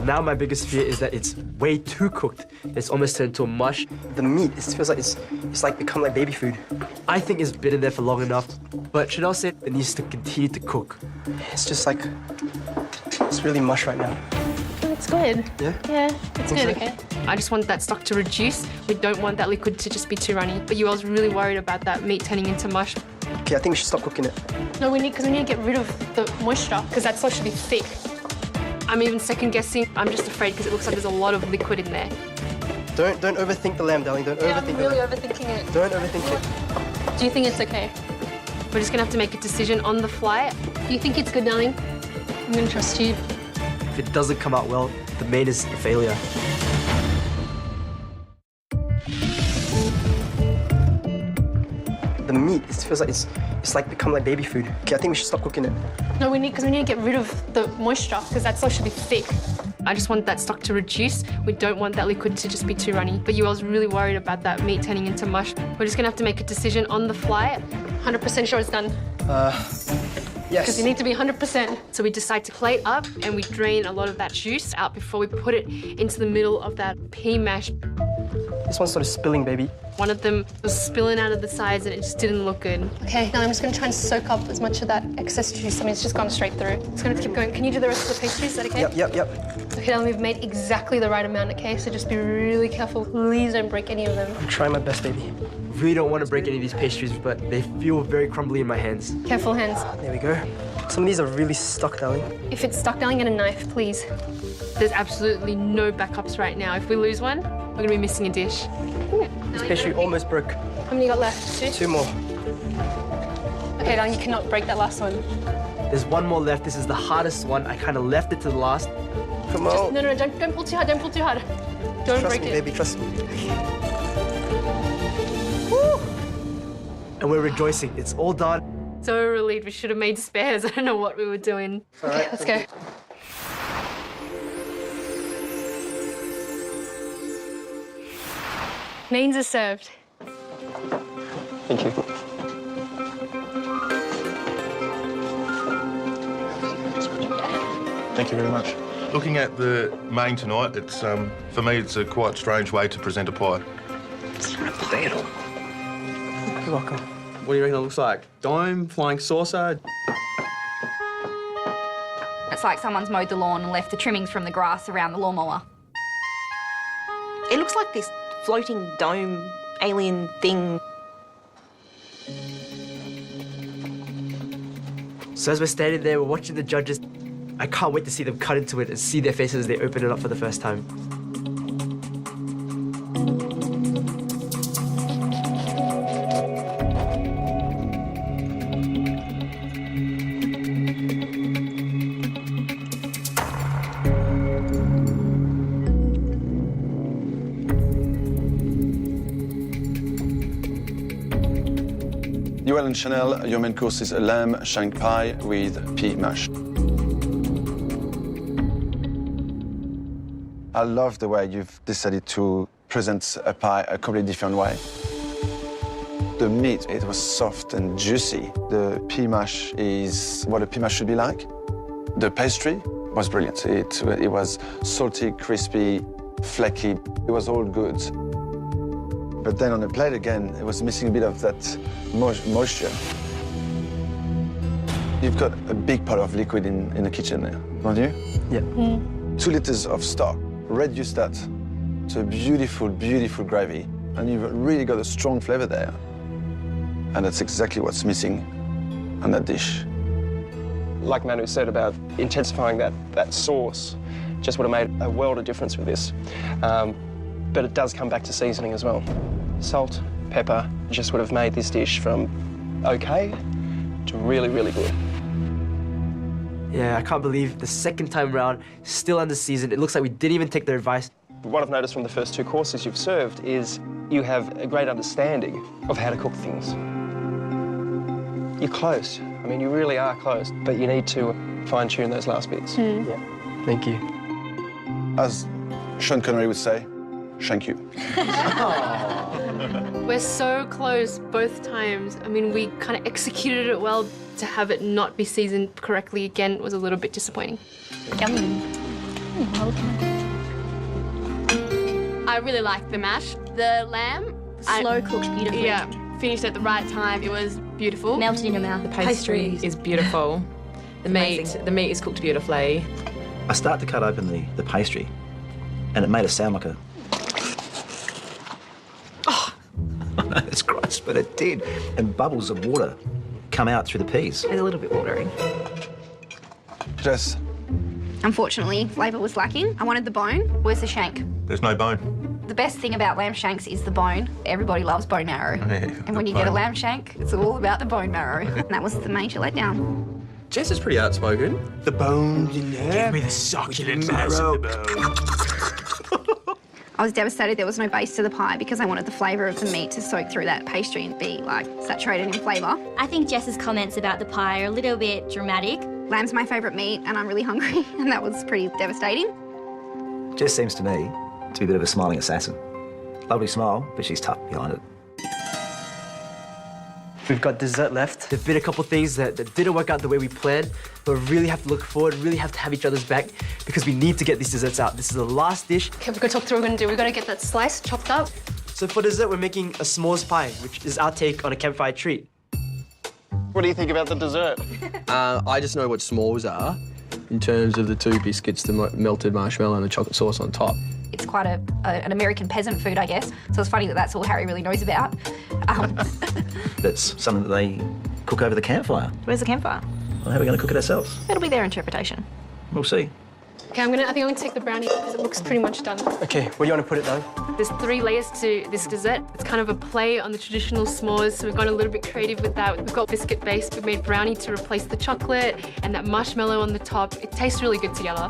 Now my biggest fear is that it's way too cooked. It's almost turned into a mush. The meat, it feels like it's like become like baby food. I think it's been in there for long enough, but Chanel said it needs to continue to cook. It's just like, it's really mush right now. It's good. Yeah? Yeah, it's good, okay. I just want that stock to reduce. We don't want that liquid to just be too runny. But you was really worried about that meat turning into mush. Okay, I think we should stop cooking it. No, because we need to get rid of the moisture, because that sauce should be thick. I'm even second guessing. I'm just afraid because it looks like there's a lot of liquid in there. Don't overthink the lamb, darling. Don't overthink I'm really overthinking it. Don't overthink it. Do you think it's okay? We're just gonna have to make a decision on the fly. Do you think it's good, darling? I'm gonna trust you. If it doesn't come out well, the main is a failure. The meat, it feels like it's like become like baby food. Okay, I think we should stop cooking it. No, because we need to get rid of the moisture, because that sauce should be thick. I just want that stock to reduce. We don't want that liquid to just be too runny. But you was really worried about that meat turning into mush. We're just gonna have to make a decision on the fly. 100% sure it's done. Yes. Because you need to be 100%. So we decide to plate up and we drain a lot of that juice out before we put it into the middle of that pea mash. This one's sort of spilling, baby. One of them was spilling out of the sides and it just didn't look good. Okay, now I'm just gonna try and soak up as much of that excess juice. I mean, it's just gone straight through. Just gonna keep going. Can you do the rest of the pastry? Is that okay? Yep. Okay, now we've made exactly the right amount, okay? So just be really careful. Please don't break any of them. I'm trying my best, baby. Really don't want to break any of these pastries, but they feel very crumbly in my hands. Careful hands. There we go. Some of these are really stuck, darling. If it's stuck, darling, get a knife, please. There's absolutely no backups right now. If we lose one, we're gonna be missing a dish. This pastry almost broke. How many you got left? Two? Two more. Okay, darling, you cannot break that last one. There's one more left. This is the hardest one. I kind of left it to the last. Come on. No, don't pull too hard. Don't pull too hard. Don't break it. Trust me, baby. Trust me. Woo! And we're rejoicing. It's all done. So relieved. We should have made spares. I don't know what we were doing. All okay, right, let's go. Names are served. Thank you. Thank you very much. Looking at the main tonight, it's for me it's a quite strange way to present a pie. It's not a pie at all. You're welcome. What do you reckon it looks like? Dome, flying saucer? It's like someone's mowed the lawn and left the trimmings from the grass around the lawnmower. It looks like this floating dome alien thing. So as we're standing there, we're watching the judges. I can't wait to see them cut into it and see their faces as they open it up for the first time. Yuel and Chanel, your main course is a lamb shank pie with pea mash. I love the way you've decided to present a pie a completely different way. The meat, it was soft and juicy. The pea mash is what a pea mash should be like. The pastry was brilliant. It was salty, crispy, flaky. It was all good. But then on the plate again, it was missing a bit of that moisture. You've got a big pot of liquid in the kitchen there, don't you? Yeah. 2 liters of stock. Reduce that to a beautiful, beautiful gravy, and you've really got a strong flavor there. And that's exactly what's missing on that dish. Like Manu said about intensifying that sauce, just would have made a world of difference with this. But it does come back to seasoning as well. Salt, pepper, just would have made this dish from okay to really, really good. Yeah, I can't believe the second time around, still under season. It looks like we didn't even take their advice. What I've noticed from the first 2 courses you've served is you have a great understanding of how to cook things. You're close. I mean, you really are close, but you need to fine-tune those last bits. Yeah, thank you. as Sean Connery would say, thank you. We're so close both times. I mean, we kind of executed it well. To have it not be seasoned correctly again was a little bit disappointing. Yummy. I really liked the mash. The lamb... Slow cooked beautifully. Yeah, finished at the right time. It was beautiful. Melted in your mouth. The pastry is beautiful. The meat is cooked beautifully. I start to cut open the pastry, and it made a sound like a... Oh, I know, it's gross, but it did. And bubbles of water come out through the peas. It's a little bit watery. Jess. Unfortunately, flavour was lacking. I wanted the bone. Where's the shank? There's no bone. The best thing about lamb shanks is the bone. Everybody loves bone marrow. And when you get a lamb shank, it's all about the bone marrow. And that was the major letdown. Jess is pretty outspoken. The bones in there. Give me the succulent marrow. I was devastated there was no base to the pie because I wanted the flavour of the meat to soak through that pastry and be, like, saturated in flavour. I think Jess's comments about the pie are a little bit dramatic. Lamb's my favourite meat and I'm really hungry, and that was pretty devastating. Jess seems to me to be a bit of a smiling assassin. Lovely smile, but she's tough behind it. We've got dessert left. There've been a couple things that didn't work out the way we planned, but we really have to look forward, really have to have each other's back because we need to get these desserts out. This is the last dish. Okay, we've got to talk through what we're going to do. We've got to get that slice chopped up. So for dessert, we're making a s'mores pie, which is our take on a campfire treat. What do you think about the dessert? I just know what s'mores are in terms of the two biscuits, the melted marshmallow and the chocolate sauce on top. It's quite an American peasant food, I guess. So it's funny that that's all Harry really knows about. That's something that they cook over the campfire. Where's the campfire? Well, how are we going to cook it ourselves? It'll be their interpretation. We'll see. Okay, I think I'm going to take the brownie because it looks pretty much done. Okay, where do you want to put it down? There's 3 layers to this dessert. It's kind of a play on the traditional s'mores, so we've gone a little bit creative with that. We've got biscuit base, we've made brownie to replace the chocolate, and that marshmallow on the top. It tastes really good together.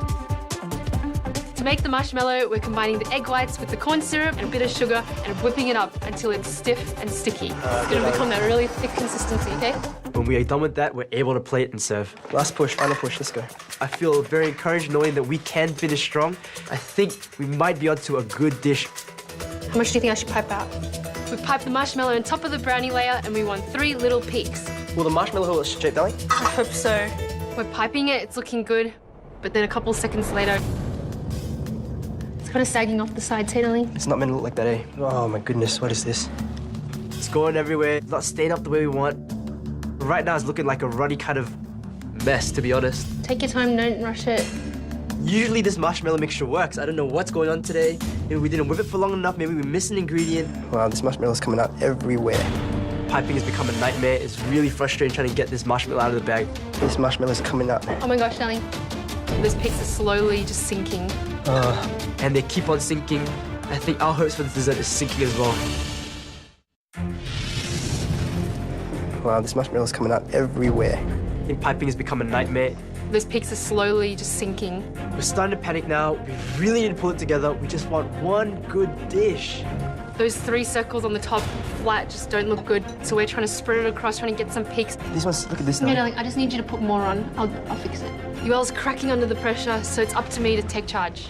To make the marshmallow, we're combining the egg whites with the corn syrup and a bit of sugar and whipping it up until it's stiff and sticky. It's going to become that really thick consistency, okay? When we are done with that, we're able to plate and serve. Last push, final push, let's go. I feel very encouraged knowing that we can finish strong. I think we might be onto a good dish. How much do you think I should pipe out? We piped the marshmallow on top of the brownie layer and we want 3 little peaks. Will the marshmallow hold us straight, darling? I hope so. We're piping it, it's looking good, but then a couple seconds later, it's kind of sagging off the sides, hey, darling? It's not meant to look like that, eh? Oh my goodness, what is this? It's going everywhere, not staying up the way we want. Right now it's looking like a runny kind of mess, to be honest. Take your time, don't rush it. Usually this marshmallow mixture works. I don't know what's going on today. Maybe we didn't whip it for long enough, maybe we missed an ingredient. Wow, this marshmallow's coming out everywhere. Piping has become a nightmare. It's really frustrating trying to get this marshmallow out of the bag. This marshmallow's coming out. Oh my gosh, darling. Those peaks are slowly just sinking. And they keep on sinking. I think our hopes for this dessert is sinking as well. Wow, this marshmallow's coming out everywhere. I think piping has become a nightmare. Those peaks are slowly just sinking. We're starting to panic now. We really need to pull it together. We just want one good dish. Those 3 circles on the top flat just don't look good. So we're trying to spread it across, trying to get some peaks. These ones, look at this now. Yeah, darling, I just need you to put more on. I'll fix it. Yuel's cracking under the pressure, so it's up to me to take charge.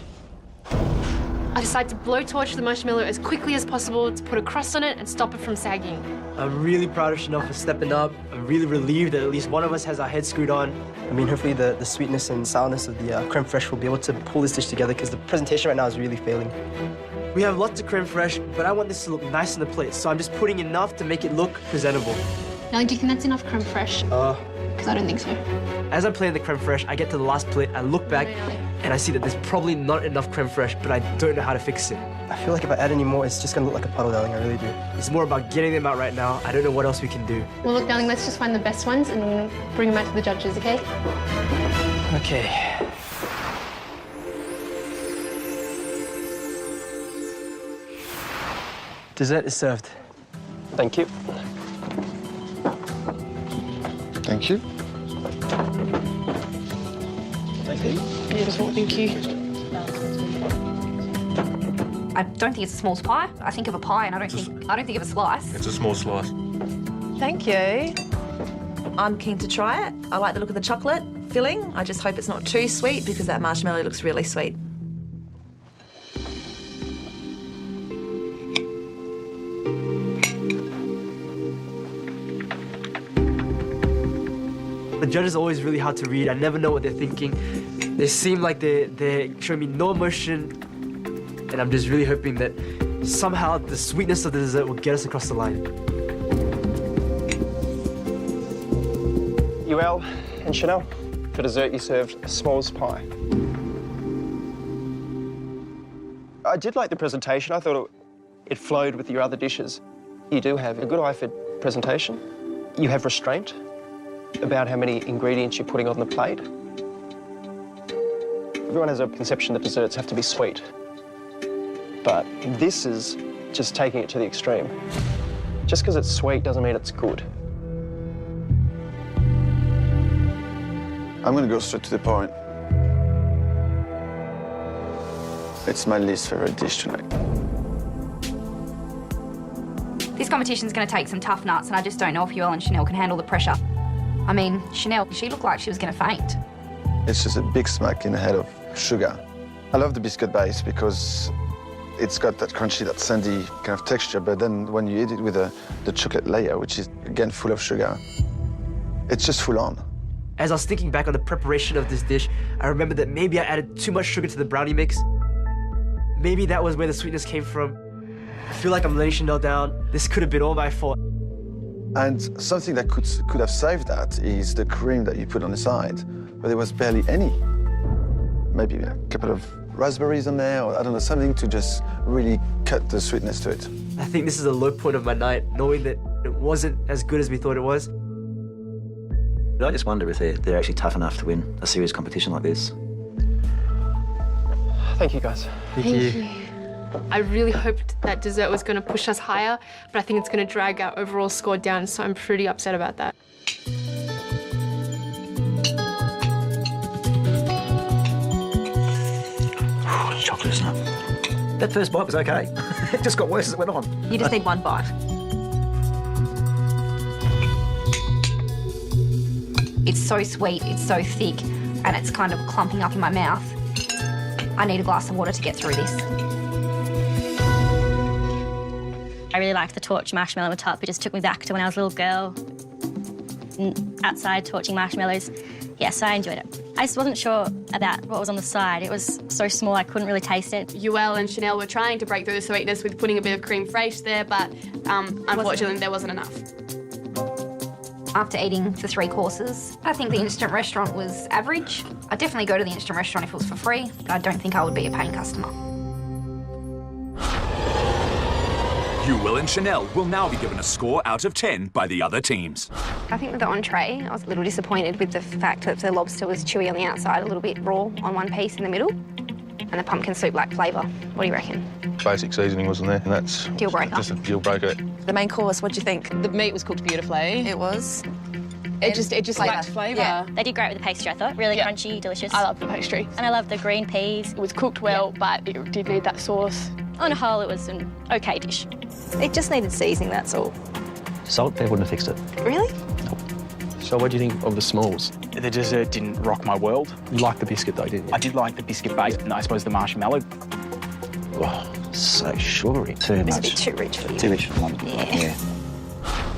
I decide to blowtorch the marshmallow as quickly as possible to put a crust on it and stop it from sagging. I'm really proud of Chanel for stepping up. I'm really relieved that at least one of us has our head screwed on. I mean, hopefully the sweetness and sourness of the creme fraiche will be able to pull this dish together because the presentation right now is really failing. We have lots of creme fraiche, but I want this to look nice on the plate, so I'm just putting enough to make it look presentable. Darling, do you think that's enough creme fraiche? Because I don't think so. As I'm playing the creme fraiche, I get to the last plate, I look back, and I see that there's probably not enough creme fraiche, but I don't know how to fix it. I feel like if I add any more, it's just gonna look like a puddle, darling, I really do. It's more about getting them out right now. I don't know what else we can do. Well, look, darling, let's just find the best ones and we'll bring them out to the judges, okay? Okay. Dessert is served. Thank you. Thank you. Thank you. Beautiful, thank you. I don't think it's a s'mores pie. I think of a pie and I don't think of a slice. It's a small slice. Thank you. I'm keen to try it. I like the look of the chocolate filling. I just hope it's not too sweet because that marshmallow looks really sweet. The judges are always really hard to read. I never know what they're thinking. They seem like they're showing me no emotion, and I'm just really hoping that somehow the sweetness of the dessert will get us across the line. Yuel and Chanel, for dessert you served a s'mores pie. I did like the presentation. I thought it flowed with your other dishes. You do have a good eye for presentation. You have restraint about how many ingredients you're putting on the plate. Everyone has a conception that desserts have to be sweet. But this is just taking it to the extreme. Just because it's sweet doesn't mean it's good. I'm going to go straight to the point. It's my least favorite dish tonight. This competition's going to take some tough nuts, and I just don't know if Yuel and Chanel can handle the pressure. I mean, Chanel, she looked like she was going to faint. It's just a big smack in the head of sugar. I love the biscuit base because it's got that crunchy, that sandy kind of texture, but then when you eat it with the chocolate layer, which is, again, full of sugar, it's just full on. As I was thinking back on the preparation of this dish, I remembered that maybe I added too much sugar to the brownie mix. Maybe that was where the sweetness came from. I feel like I'm letting Chanel down. This could have been all my fault. And something that could have saved that is the cream that you put on the side, but there was barely any. Maybe a couple of raspberries on there, or I don't know, something to just really cut the sweetness to it. I think this is a low point of my night, knowing that it wasn't as good as we thought it was. But I just wonder if they're actually tough enough to win a serious competition like this. Thank you, guys. Thank you. I really hoped that dessert was going to push us higher, but I think it's going to drag our overall score down, so I'm pretty upset about that. Chocolate, isn't it? That first bite was okay. It just got worse as it went on. You just need one bite. It's so sweet, it's so thick, and it's kind of clumping up in my mouth. I need a glass of water to get through this. I really liked the torch marshmallow on top. It just took me back to when I was a little girl, outside torching marshmallows. Yeah, so I enjoyed it. I just wasn't sure about what was on the side. It was so small I couldn't really taste it. Yuel and Chanel were trying to break through the sweetness with putting a bit of creme fraiche there, but unfortunately there wasn't enough. After eating the 3 courses, I think the instant restaurant was average. I'd definitely go to the instant restaurant if it was for free, but I don't think I would be a paying customer. Yuel and Chanel will now be given a score out of 10 by the other teams. I think with the entree, I was a little disappointed with the fact that the lobster was chewy on the outside, a little bit raw on one piece in the middle, and the pumpkin soup-like flavour. What do you reckon? Basic seasoning wasn't there, and that's Deal breaker. Just a deal breaker. The main course, what do you think? The meat was cooked beautifully. It was. It just lacked flavour. Yeah, they did great with the pastry, I thought. Really crunchy, delicious. I love the pastry. And I love the green peas. It was cooked well, but it did need that sauce. On a whole, it was an okay dish. It just needed seasoning, that's all. Salt, they wouldn't have fixed it. Really? So what do you think of the s'mores? The dessert didn't rock my world. You liked the biscuit though, didn't you? I did like the biscuit base, and I suppose the marshmallow. Oh, so sugary. Too It's a much. bit too rich for you. Too rich for London. Yeah.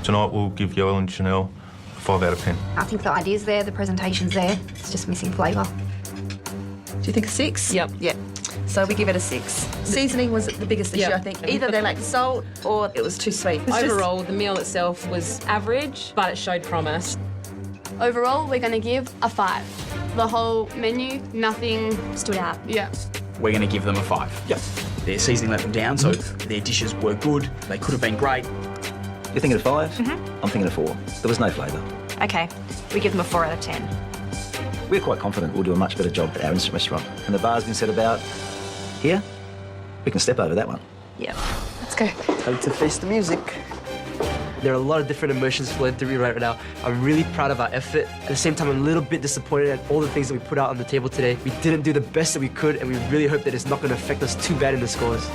Tonight we'll give Yuel and Chanel a 5 out of 10. I think the idea's there, the presentation's there. It's just missing flavour. Do you think a 6? Yep. Yeah. So we give it a 6. Seasoning was the biggest issue, Yep. I think. Either they lacked salt or it was too sweet. Overall, the meal itself was average, but it showed promise. Overall, we're going to give a 5. The whole menu, nothing stood out. Yeah. We're going to give them a 5. Yep. Their seasoning let them down, so their dishes were good. They could have been great. You're thinking of 5? I'm thinking of 4. There was no flavour. Okay, we give them a 4 out of 10. We're quite confident we'll do a much better job at our instant restaurant. And the bar's been set about here. We can step over that one. Yeah. Let's go. Time to face the music. There are a lot of different emotions flowing through me right now. I'm really proud of our effort. At the same time, I'm a little bit disappointed at all the things that we put out on the table today. We didn't do the best that we could, and we really hope that it's not going to affect us too bad in the scores.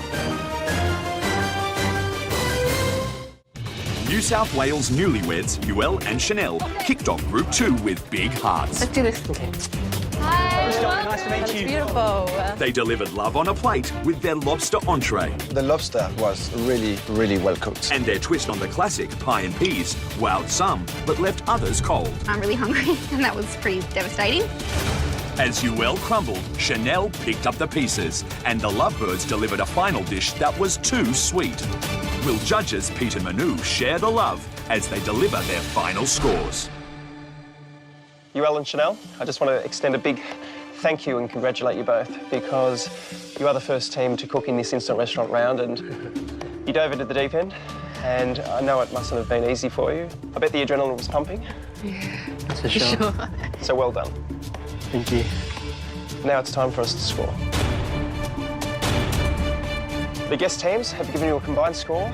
New South Wales newlyweds, Yuel and Chanel, kicked off Group 2 with big hearts. Let's do this. Okay. Hi. Nice to meet you. Beautiful. They delivered love on a plate with their lobster entree. The lobster was really, really well cooked. And their twist on the classic pie and peas wowed some, but left others cold. I'm really hungry, and that was pretty devastating. As Yuel crumbled, Chanel picked up the pieces, and the Lovebirds delivered a final dish that was too sweet. Will judges Pete and Manu share the love as they deliver their final scores? Yuel and Chanel, I just want to extend a big thank you and congratulate you both, because you are the first team to cook in this instant restaurant round, and you dove into the deep end, and I know it mustn't have been easy for you. I bet the adrenaline was pumping. Yeah, that's for sure. So well done. Thank you. Now it's time for us to score. The guest teams have given you a combined score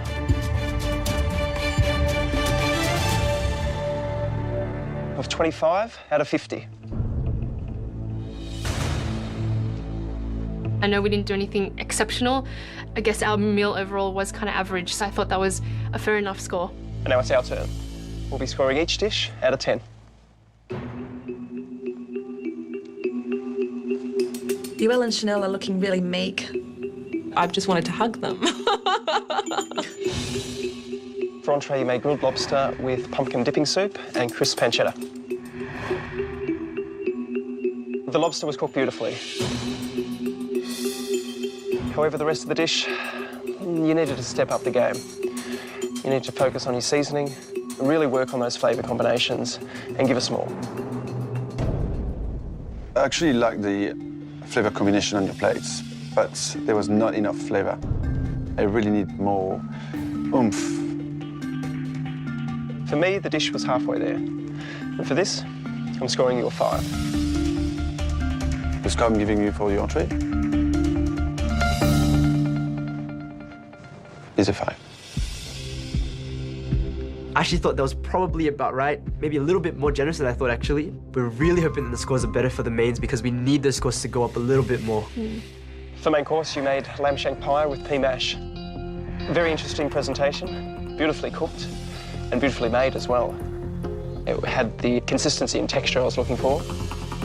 of 25 out of 50. I know we didn't do anything exceptional. I guess our meal overall was kind of average, so I thought that was a fair enough score. And now it's our turn. We'll be scoring each dish out of 10. Yuel and Chanel are looking really meek. I've just wanted to hug them. For entree, you made grilled lobster with pumpkin dipping soup and crisp pancetta. The lobster was cooked beautifully. However, the rest of the dish, you needed to step up the game. You need to focus on your seasoning, really work on those flavour combinations, and give us more. I actually like the flavour combination on your plates, but there was not enough flavour. I really need more oomph. For me, the dish was halfway there. And for this, I'm scoring you a 5. The score I'm giving you for your entree is a 5. I actually thought that was probably about right. Maybe a little bit more generous than I thought, actually. We're really hoping that the scores are better for the mains because we need those scores to go up a little bit more. For main course, you made lamb shank pie with pea mash. Very interesting presentation, beautifully cooked and beautifully made as well. It had the consistency and texture I was looking for.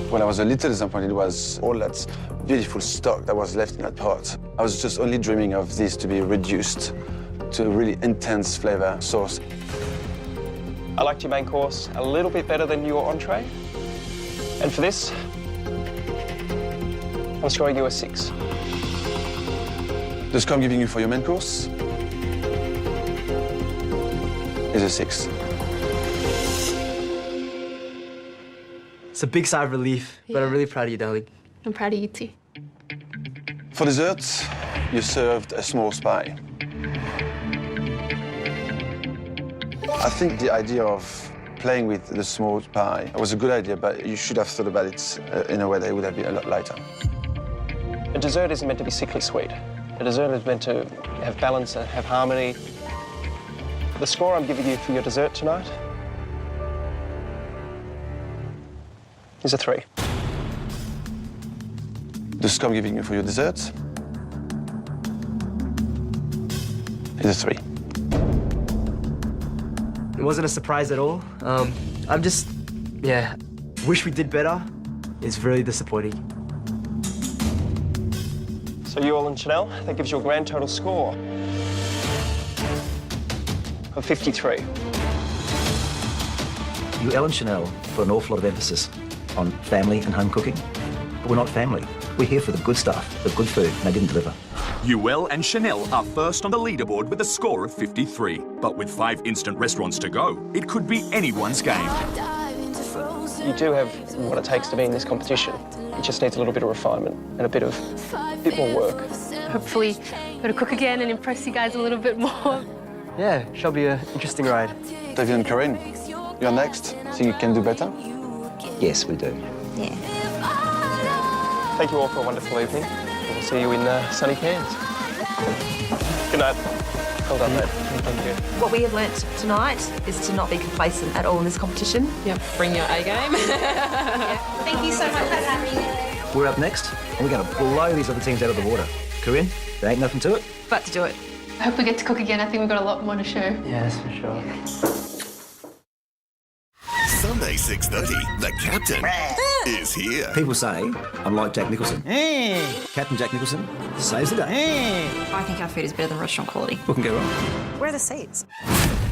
When I was a little disappointed was all that beautiful stock that was left in that pot. I was just only dreaming of this to be reduced to a really intense flavour sauce. I liked your main course a little bit better than your entree. And for this, I'm scoring you a 6. The score I'm giving you for your main course is a 6. It's a big sigh of relief, but I'm really proud of you, darling. I'm proud of you too. For dessert, you served a small pie. I think the idea of playing with the small pie was a good idea, but you should have thought about it in a way that it would have been a lot lighter. A dessert isn't meant to be sickly sweet. A dessert is meant to have balance and have harmony. The score I'm giving you for your dessert tonight is a 3. The score I'm giving you for your dessert is a 3. It wasn't a surprise at all. I'm just, wish we did better. It's really disappointing. So Yuel and Chanel, that gives you a grand total score of 53. Yuel and Chanel put an awful lot of emphasis on family and home cooking, but we're not family. We're here for the good stuff, the good food, and they didn't deliver. Yuel and Chanel are first on the leaderboard with a score of 53. But with 5 instant restaurants to go, it could be anyone's game. You do have what it takes to be in this competition. It just needs a little bit of refinement and a bit more work. Hopefully, go to cook again and impress you guys a little bit more. Yeah, shall be an interesting ride. David and Corinne, you're next. Think you can do better? Yes, we do. Yeah. Thank you all for a wonderful evening. We'll see you in sunny Cairns. Good night. Well done, mate. Thank you. What we have learnt tonight is to not be complacent at all in this competition. Yep, bring your A game. Thank you so much for having me. We're up next, and we're going to blow these other teams out of the water. Corinne, there ain't nothing to it. But to do it. I hope we get to cook again. I think we've got a lot more to show. Yes, for sure. Sunday 6:30, the captain is here. People say I'm like Jack Nicholson. Captain Jack Nicholson saves the day. I think our food is better than restaurant quality. What can go wrong? Where are the seats?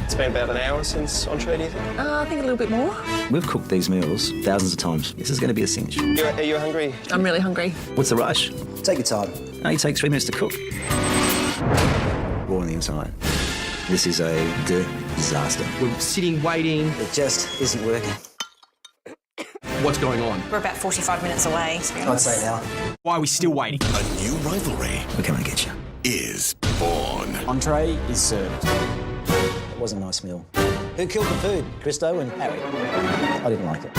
It's been about an hour since entree, do you think? I think a little bit more. We've cooked these meals thousands of times. This is going to be a cinch. Are you hungry? I'm really hungry. What's the rush? Take your time. It only takes 3 minutes to cook. Raw on the inside. This is a disaster. We're sitting, waiting. It just isn't working. What's going on? We're about 45 minutes away, to be I'd honest. say now. Why are we still waiting? A new rivalry We're coming to get you. is born. Entree is served. It was a nice meal. Who killed the food? Christo and Harry. I didn't like it.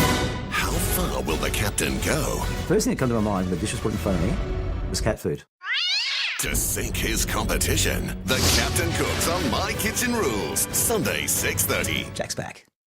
How far will the captain go First thing that came to my mind when the dish was put in front of me was cat food. to sink his competition? The captain cooks on My Kitchen Rules, Sunday 6:30. Jack's back.